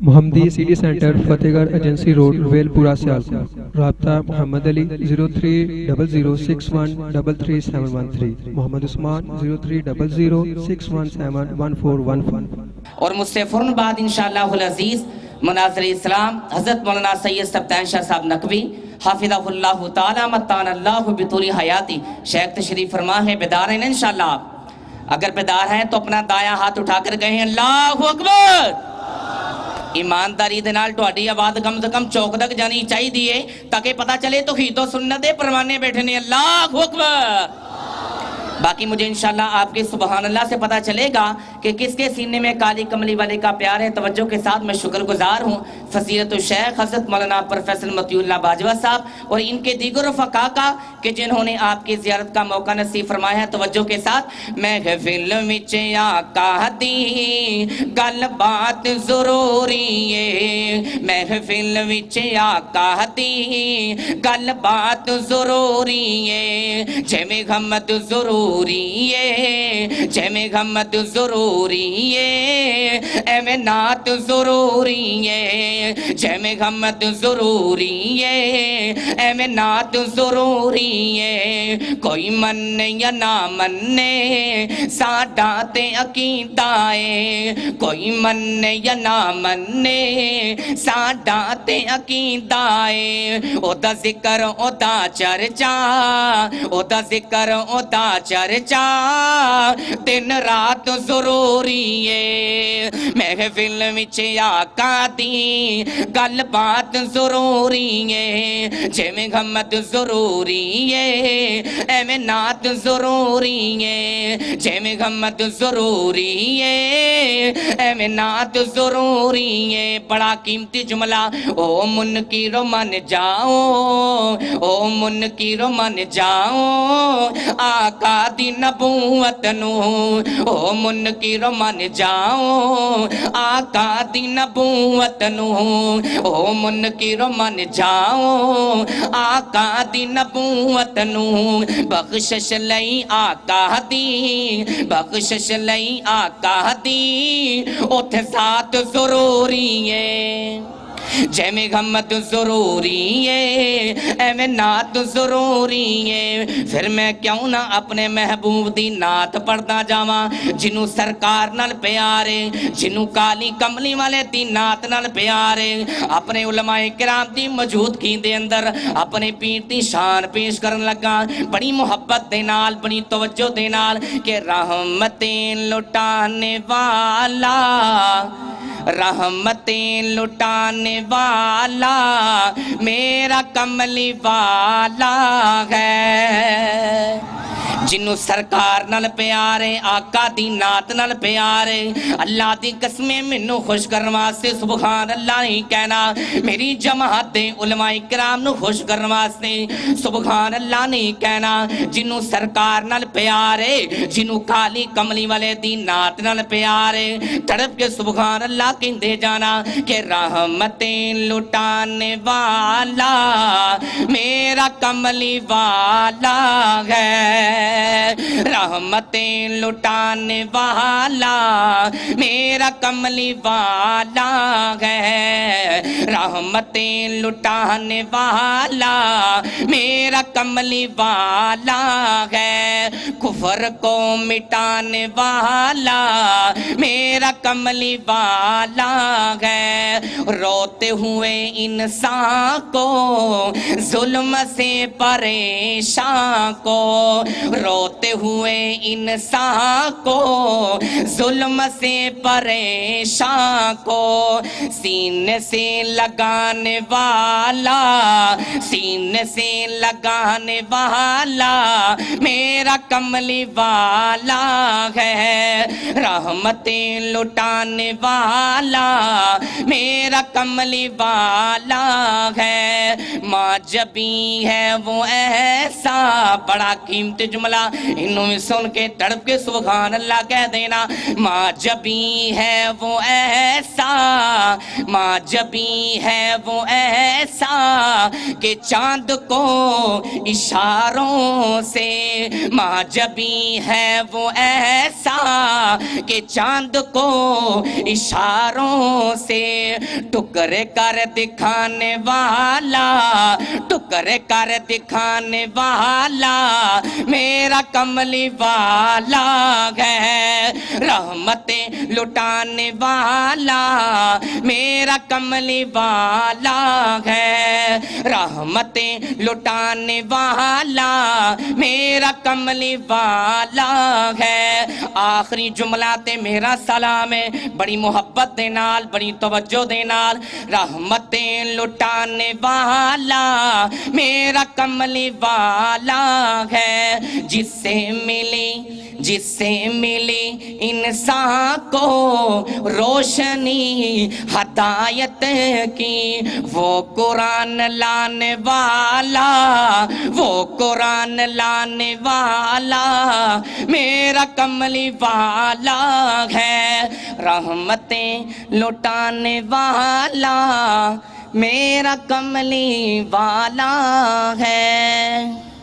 محمدی city centre فتح گڑھ agency road well پورہ سیالکوٹ. رابطہ محمد علی 030061337113. محمد عثمان 030061711415. اور مجھ سے فوراً بعد انشاءاللہ العزیز مناظر اسلام حضرت مولانا سید سبطین شاہ صاحب نقوی حافظہ اللہ تعالی متان اللہ بطول حیاتی شیخ تشریف فرما ہے. بیدار ہیں انشاءاللہ آپ؟ اگر بیدار ہیں تو اپنا دایاں ہاتھ اٹھا کر کہیں اللہ اکبر. ایمانداری دے نال تہاڈی آواز کم سے کم چوک تک جانی چاہیے تاکہ پتہ چلے توحید و سنت دے پروانے بیٹھے نے. اللہ اکبر. باقی مجھے انشاءاللہ آپ کے سبحان اللہ سے پتہ چلے گا کہ کس کے سینے میں کالی کملی والے کا پیار ہے. توجہ کے ساتھ میں شکر گزار ہوں فضیلت الشیخ حضرت مولانا پروفیسر مطیع اللہ باجوہ صاحب اور ان کے دیگر رفقا کا کہ جنہوں نے آپ کی زیارت کا موقع نصیب فرمایا ہے. توجہ کے ساتھ محفل وچ آقا دی گل بات ضروری ہے. محفل وچ آقا دی گل بات ضروری ہے. جے غمت ضروری جے میں غمت ضروری ہے. اے میں نعت ضروری ہے. جے میں غمت ضروری ہے. اے میں نعت ضروری ہے. کوئی مننے یا نہ مننے ساڈا تے عقیدہ ہے. کوئی مننے یا نہ مننے ساڈا تے عقیدہ ہے. او دا ذکر او دا چرچا او دا ذکر او دا چرچا دن رات ضروری ہے. محفل وچ آقا دی گل بات ضروری ہے. جے میں غمت ضروری ہے. اے میں نعت ضروری ہے. جے میں غمت ضروری ہے. اے میں نعت ضروری ہے. بڑا قیمتی جملہ او منکر من جاؤ او منکر من جاؤ آقا دی نبوت نو. او منکر من جاؤ آقا دی نبوت نو. او منکر من جاؤ آقا دی نبوت نو. بخشش لئی آقا دی بخشش لئی آقا دی اوتھے ذات ضروری ہے. جے میں غمت ضروری ہے. اے میں نعت ضروری ہے. پھر میں کیوں نہ اپنے محبوب دی نعت پڑھدا جاواں جنوں سرکار نال پیارے جنوں کالی کملی والے دی نعت نال پیارے. اپنے علماء کرام دی موجودگی دے اندر اپنے پیر دی شان پیش کرن لگا بڑی محبت دے نال بڑی توجہ دے نال کہ رحمتیں لٹانے والا رحمتیں لٹانے والا میرا کملی والا ہے. جنوں سرکار نال پیارے آقا دی نعت نال پیارے اللہ دی قسمیں منوں خوش کرن واسطے سبحان اللہ نہیں کہنا. میری جماعت دے علماء کرام نو خوش کرن واسطے سبحان اللہ نہیں کہنا. جنوں سرکار نال پیارے جنوں کالی کملی والے دی نعت نال پیارے تڑپ کے سبحان اللہ کہندے جانا کہ رحمتیں لٹانے والا میرا کملی والا ہے. رحمتیں لٹانے والا میرا کملی والا ہے. رحمتیں لٹانے والا میرا کملی والا ہے. کفر کو مٹانے والا میرا کملی والا ہے. روتے ہوئے انسان کو ظلم سے پریشان کو روتے ہوئے انسان کو ظلم سے پریشان کو سینے سے لگانے والا سینے سے لگانے والا میرا کملی والا ہے. رحمتیں لٹانے والا میرا کملی والا ہے. ماں جبی ہے وہ ایسا بڑا قیمتی جملہ انہوں میں سن کے تڑپ کے سبحان اللہ کہہ دینا. ماں جبی ہے وہ ایسا ماں جبی ہے وہ ایسا کہ چاند کو اشاروں سے جبی ہے وہ ایسا کہ چاند کو اشاروں سے ٹکرے کر دکھانے والا، ٹکرے کر دکھانے والا میرا کملی والا ہے، رحمتیں لٹانے والا میرا کملی والا ہے، رحمتیں لٹانے والا میرا کملی والا ہے۔ آخری جملہ تے میرا سلام ہے، بڑی محبت دے نال، بڑی توجہ دے نال، رحمتیں لٹانے والا میرا کملی والا ہے، جس سے ملی انسان کو روشنی ہدایت کی، وہ قرآن لانے والا، وہ قرآن لانے والا میرا کملی والا ہے، رحمتیں لٹانے والا میرا کملی والا ہے۔